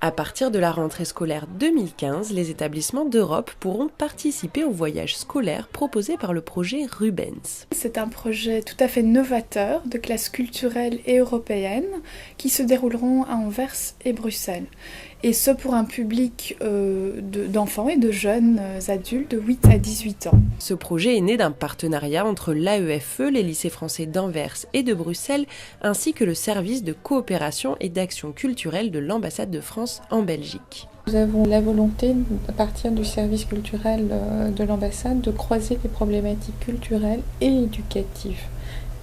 À partir de la rentrée scolaire 2015, les établissements d'Europe pourront participer au voyage scolaire proposé par le projet Rubens. C'est un projet tout à fait novateur de classe culturelle et européenne qui se dérouleront à Anvers et Bruxelles. Et ce pour un public d'enfants et de jeunes adultes de 8 à 18 ans. Ce projet est né d'un partenariat entre l'AEFE, les lycées français d'Anvers et de Bruxelles, ainsi que le service de coopération et d'action culturelle de l'ambassade de France en Belgique. Nous avons la volonté, à partir du service culturel de l'ambassade, de croiser les problématiques culturelles et éducatives.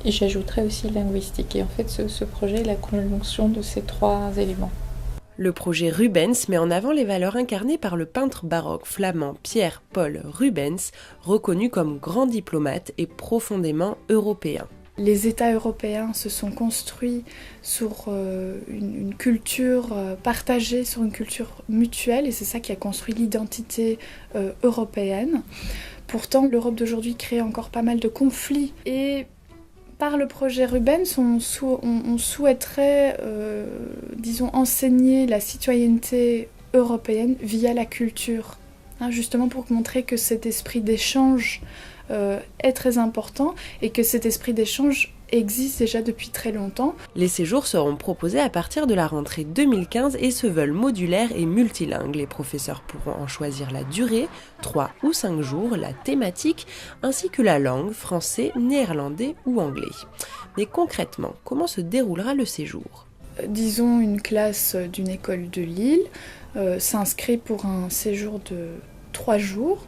Et j'ajouterais aussi linguistique. Et en fait, ce projet est la conjonction de ces trois éléments. Le projet Rubens met en avant les valeurs incarnées par le peintre baroque flamand Pierre-Paul Rubens, reconnu comme grand diplomate et profondément européen. Les États européens se sont construits sur une culture partagée, sur une culture mutuelle, et c'est ça qui a construit l'identité européenne. Pourtant, l'Europe d'aujourd'hui crée encore pas mal de conflits, et par le projet Rubens, on souhaiterait, enseigner la citoyenneté européenne via la culture, justement pour montrer que cet esprit d'échange est très important et que cet esprit d'échange existe déjà depuis très longtemps. Les séjours seront proposés à partir de la rentrée 2015 et se veulent modulaires et multilingues. Les professeurs pourront en choisir la durée, 3 ou 5 jours, la thématique, ainsi que la langue, français, néerlandais ou anglais. Mais concrètement, comment se déroulera le séjour ? Disons une classe d'une école de Lille s'inscrit pour un séjour de 3 jours.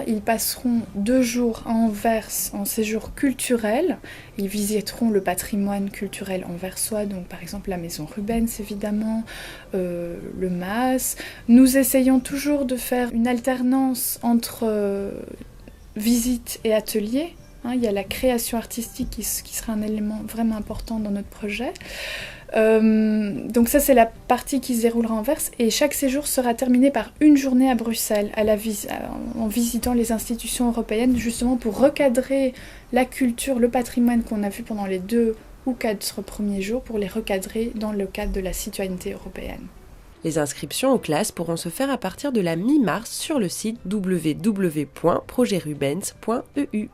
Ils passeront 2 jours à Anvers en séjour culturel. Ils visiteront le patrimoine culturel anversois, donc par exemple la maison Rubens évidemment, le MAS. Nous essayons toujours de faire une alternance entre visite et atelier. Il y a la création artistique qui sera un élément vraiment important dans notre projet. Donc ça c'est la partie qui se déroulera à Anvers, et chaque séjour sera terminé par une journée à Bruxelles en visitant les institutions européennes, justement pour recadrer la culture, le patrimoine qu'on a vu pendant les 2 ou 4 premiers jours, pour les recadrer dans le cadre de la citoyenneté européenne. Les inscriptions aux classes pourront se faire à partir de la mi-mars sur le site www.projetrubens.eu.